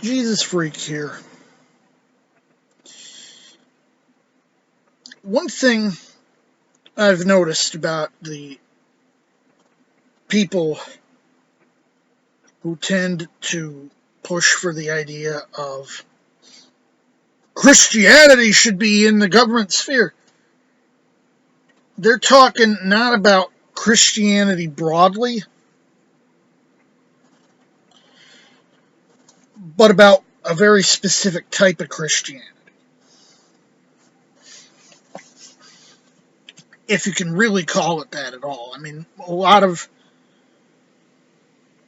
Jesus freak here. One thing I've noticed about the people who tend to push for the idea of Christianity should be in the government sphere, they're talking not about Christianity broadly, but about a very specific type of Christianity. If you can really call it that at all. I mean,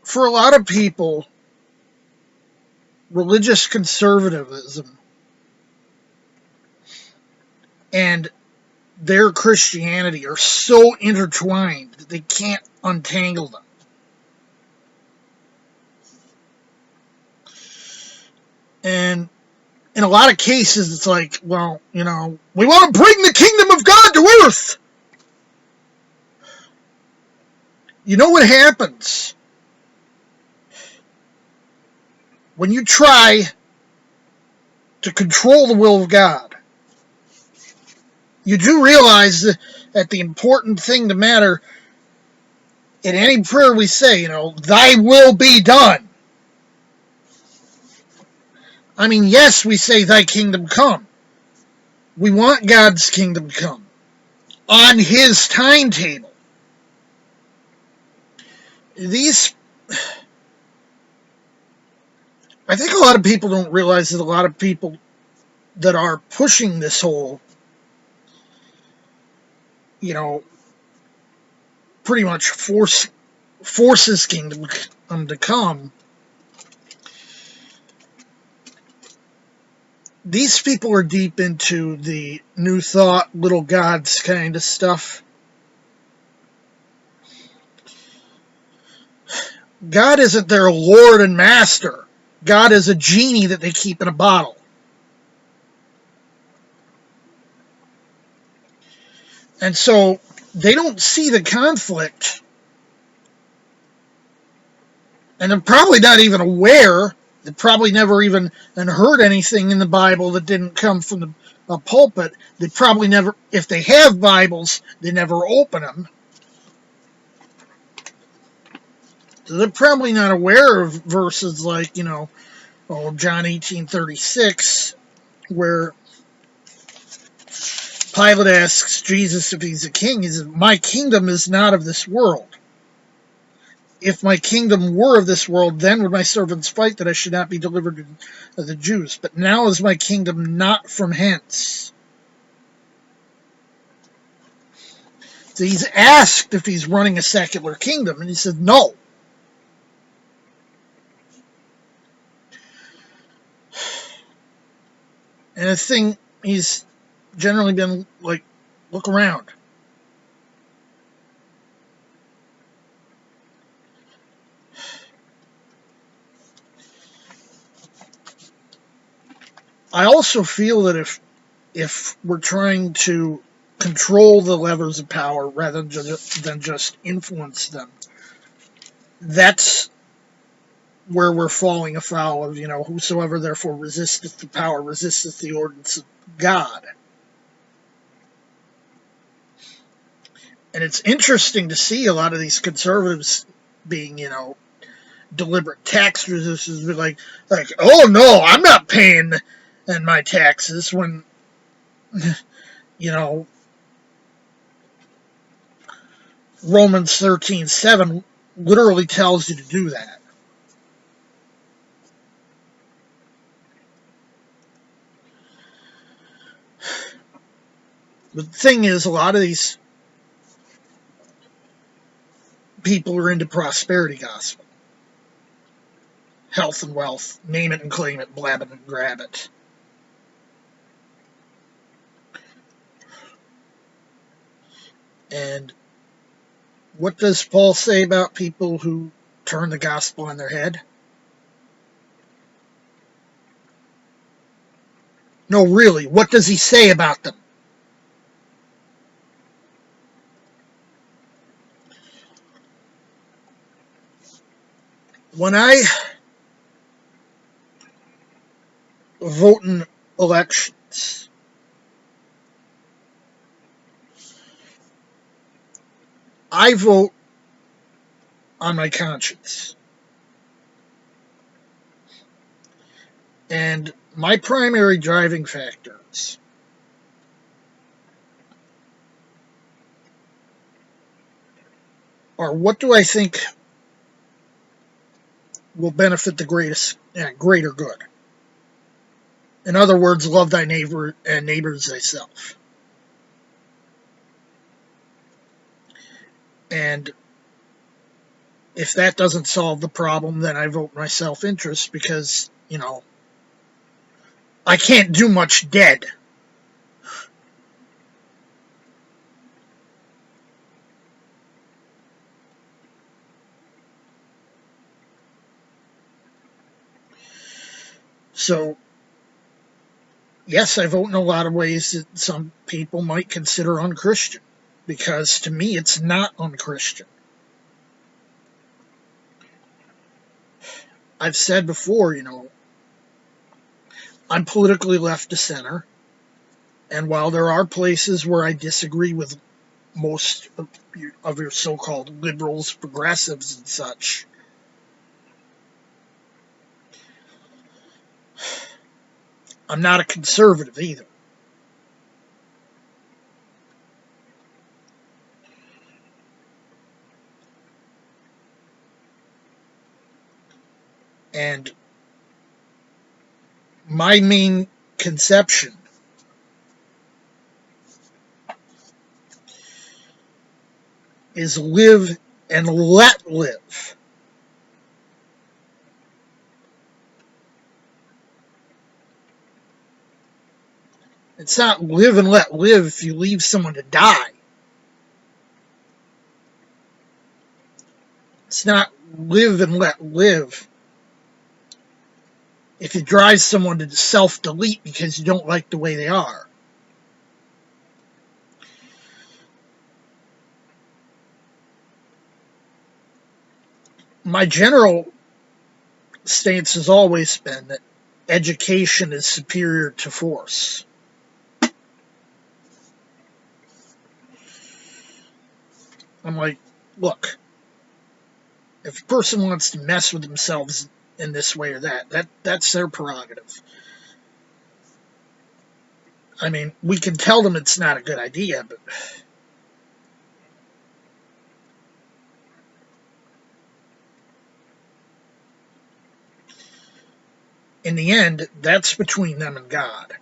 for a lot of people, religious conservatism and their Christianity are so intertwined that they can't untangle them. And in a lot of cases, it's like, well, we want to bring the kingdom of God to earth. You know what happens when you try to control the will of God? You do realize that the important thing to matter in any prayer we say, thy will be done. I mean, yes, we say thy kingdom come. We want God's kingdom come on his timetable. I think a lot of people don't realize that a lot of people that are pushing this whole, pretty much forces kingdom to come. These people are deep into the New Thought, little gods kind of stuff. God isn't their Lord and Master. God is a genie that they keep in a bottle. And so they don't see the conflict. And they're probably not even aware. They probably never even heard anything in the Bible that didn't come from a pulpit. They probably never, if they have Bibles, they never open them. So they're probably not aware of verses like, John 18:36, where Pilate asks Jesus if he's a king. He says, my kingdom is not of this world. If my kingdom were of this world, then would my servants fight that I should not be delivered to the Jews. But now is my kingdom not from hence. So he's asked if he's running a secular kingdom, and he said no. And the thing he's generally been like, look around. I also feel that if we're trying to control the levers of power rather than just influence them, that's where we're falling afoul of, whosoever therefore resisteth the power resisteth the ordinance of God. And it's interesting to see a lot of these conservatives being, deliberate tax resistors, be like, oh no, I'm not paying in my taxes when, Romans 13:7 literally tells you to do that. The thing is, a lot of these people are into prosperity gospel. Health and wealth, name it and claim it, blab it and grab it. And what does Paul say about people who turn the gospel on their head? No, really, what does he say about them? When I vote in elections. I vote on my conscience. And my primary driving factors are what do I think will benefit the greater good. In other words, love thy neighbor and neighbors thyself. And if that doesn't solve the problem, then I vote my self-interest because, I can't do much dead. So, yes, I vote in a lot of ways that some people might consider unchristian, because to me it's not unchristian. I've said before, I'm politically left to center, and while there are places where I disagree with most of your so-called liberals, progressives, and such, I'm not a conservative either. And my main conception is live and let live. It's not live and let live if you leave someone to die. It's not live and let live if you drive someone to self-delete because you don't like the way they are. My general stance has always been that education is superior to force. I'm like, look, if a person wants to mess with themselves in this way or that's their prerogative. I mean, we can tell them it's not a good idea, but in the end, that's between them and God.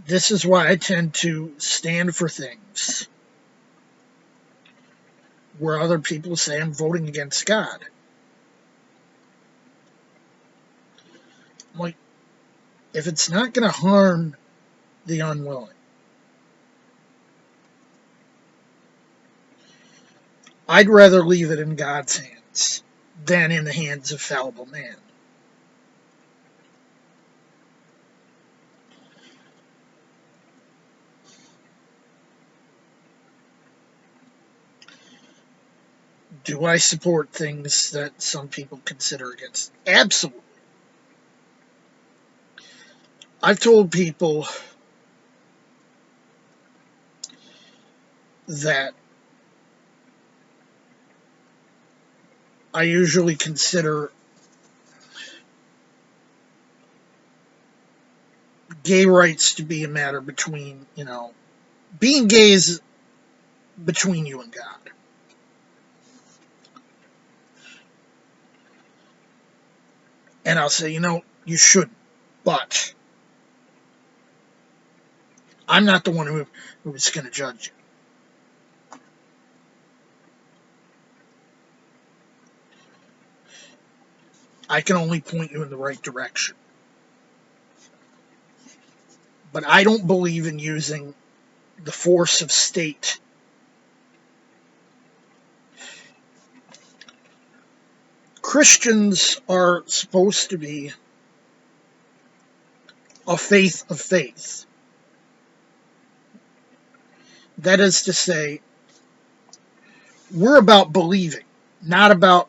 This is why I tend to stand for things where other people say I'm voting against God. I'm like, if it's not going to harm the unwilling, I'd rather leave it in God's hands than in the hands of fallible man. Do I support things that some people consider against? Absolutely. I've told people that I usually consider gay rights to be a matter between, being gay is between you and God. And I'll say, you shouldn't. But I'm not the one who's going to judge you. I can only point you in the right direction. But I don't believe in using the force of state. Christians are supposed to be a faith of faith. That is to say, we're about believing, not about,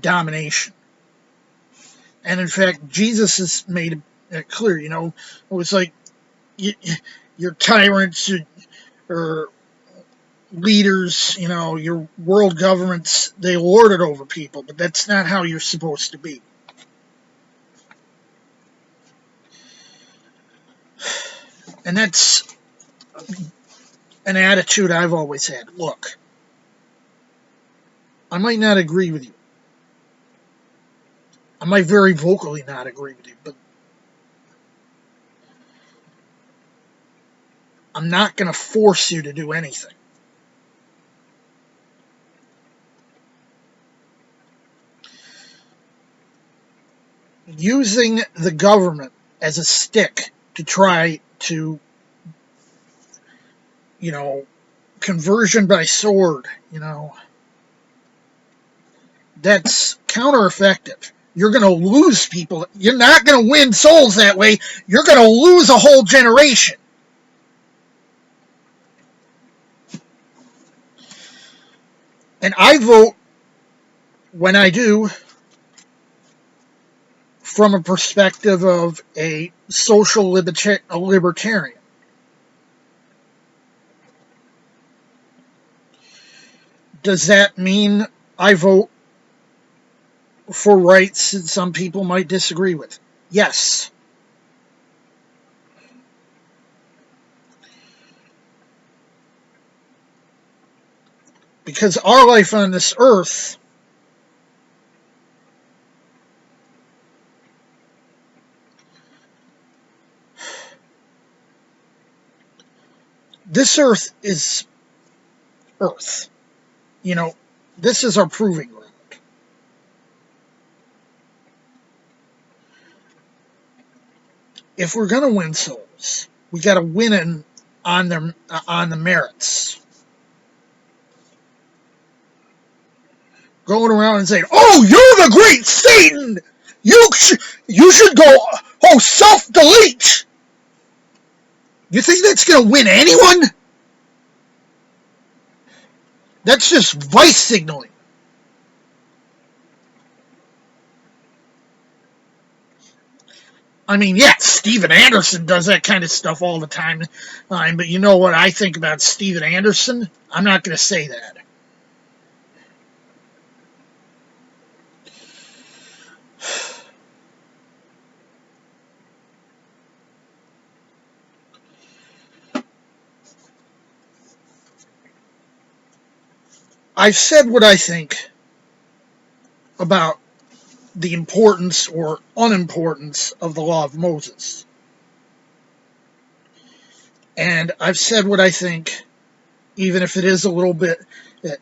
domination. And in fact, Jesus has made it clear, it was like your tyrants or leaders, your world governments, they lord it over people, but that's not how you're supposed to be. And that's an attitude I've always had. Look, I might not agree with you. I might very vocally not agree with you, but I'm not going to force you to do anything. Using the government as a stick to try to, conversion by sword, that's counter-effective. You're going to lose people. You're not going to win souls that way. You're going to lose a whole generation. And I vote, when I do, from a perspective of a social libertarian. Does that mean I vote for rights that some people might disagree with? Yes. Because our life on this earth this earth is earth. This is our proving ground. If we're going to win souls, we got to win on the merits. Going around and saying, "Oh, you're the great Satan! You should go self-delete." You think that's going to win anyone? That's just vice signaling. I mean, yeah, Steven Anderson does that kind of stuff all the time. But you know what I think about Steven Anderson? I'm not going to say that. I've said what I think about the importance or unimportance of the law of Moses. And I've said what I think, even if it is a little bit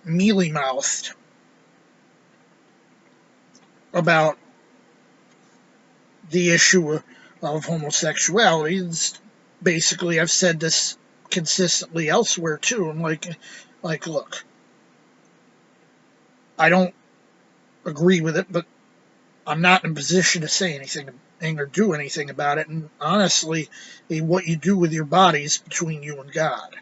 mealy-mouthed, about the issue of homosexuality. Basically, I've said this consistently elsewhere, too. I'm like, look, I don't agree with it, but I'm not in a position to say anything or do anything about it. And honestly, what you do with your body is between you and God.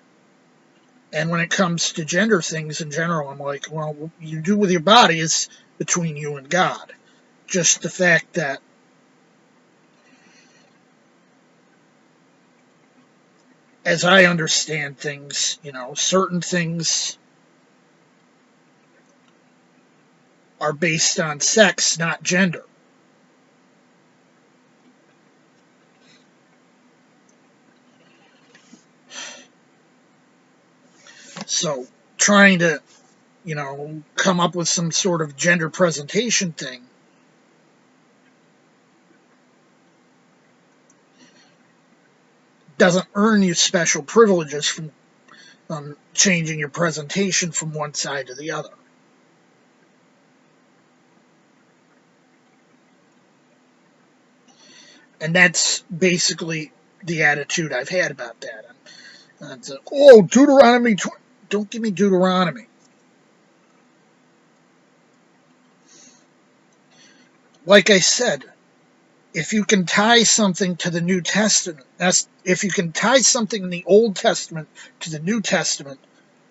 And when it comes to gender things in general, I'm like, well, what you do with your body is between you and God. Just the fact that as I understand things, certain things are based on sex, not gender. So trying to, come up with some sort of gender presentation thing doesn't earn you special privileges from changing your presentation from one side to the other. And that's basically the attitude I've had about that. Deuteronomy, don't give me Deuteronomy. Like I said, if you can tie something to the New Testament, if you can tie something in the Old Testament to the New Testament,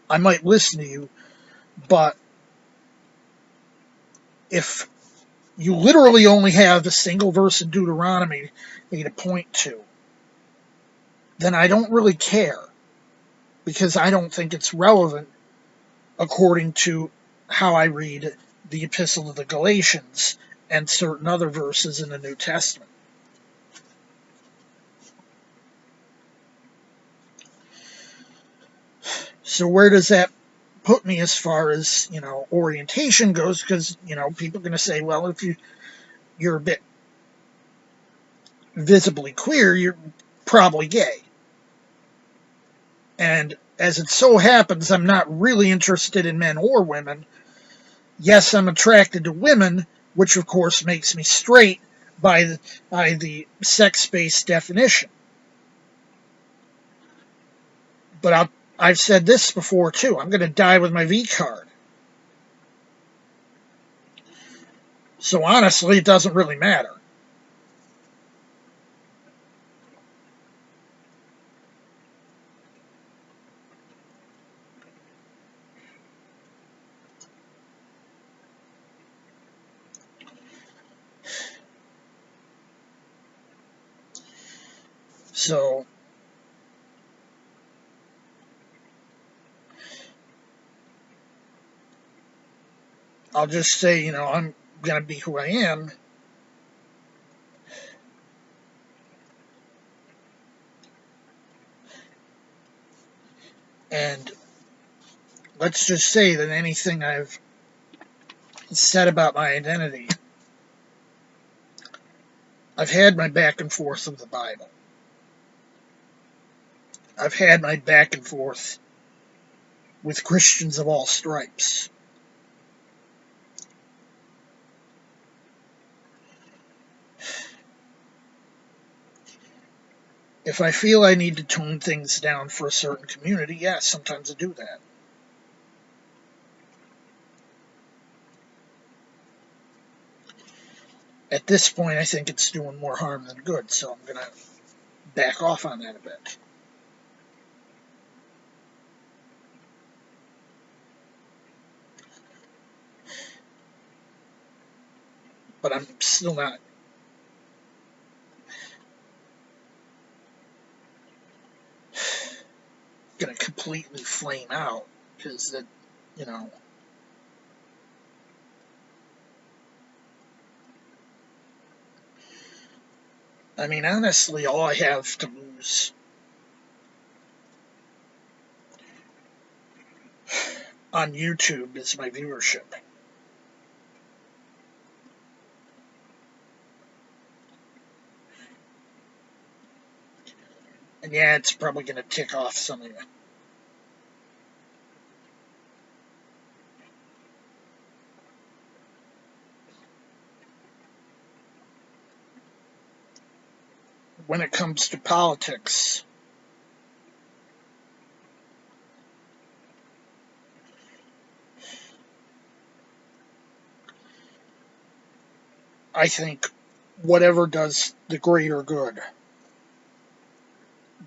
I might listen to you. But if you literally only have a single verse in Deuteronomy to point to, then I don't really care, because I don't think it's relevant according to how I read the Epistle of the Galatians and certain other verses in the New Testament. So where does that put me as far as, orientation goes? Because, people are going to say, well, if you're a bit visibly queer, you're probably gay. And as it so happens, I'm not really interested in men or women. Yes, I'm attracted to women, which of course makes me straight by the sex-based definition. But I've said this before too. I'm going to die with my V card. So honestly, it doesn't really matter. So I'll just say, I'm going to be who I am. And let's just say that anything I've said about my identity, I've had my back and forth with the Bible. I've had my back and forth with Christians of all stripes. If I feel I need to tone things down for a certain community, yes, sometimes I do that. At this point, I think it's doing more harm than good, so I'm going to back off on that a bit. But I'm still not going to completely flame out, because that, I mean, honestly, all I have to lose on YouTube is my viewership. And yeah, it's probably going to tick off some of you. When it comes to politics, I think whatever does the greater good,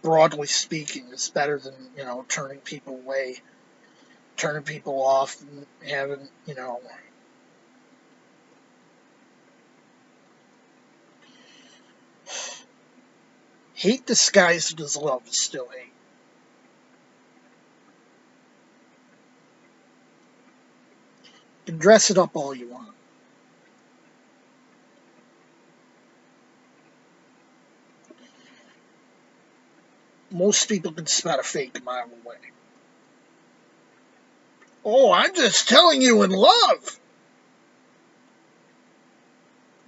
broadly speaking, is better than, turning people away, turning people off, and having, hate disguised as love is still hate. You can dress it up all you want. Most people can spot a fake a mile away. Oh, I'm just telling you in love.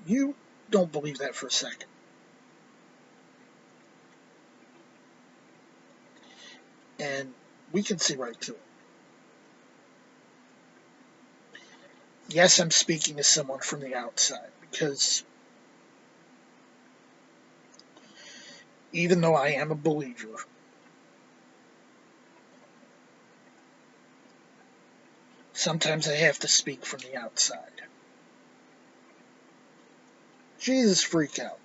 You don't believe that for a second. And we can see right through it. Yes, I'm speaking to someone from the outside, because even though I am a believer, sometimes I have to speak from the outside. Jesus, freak out.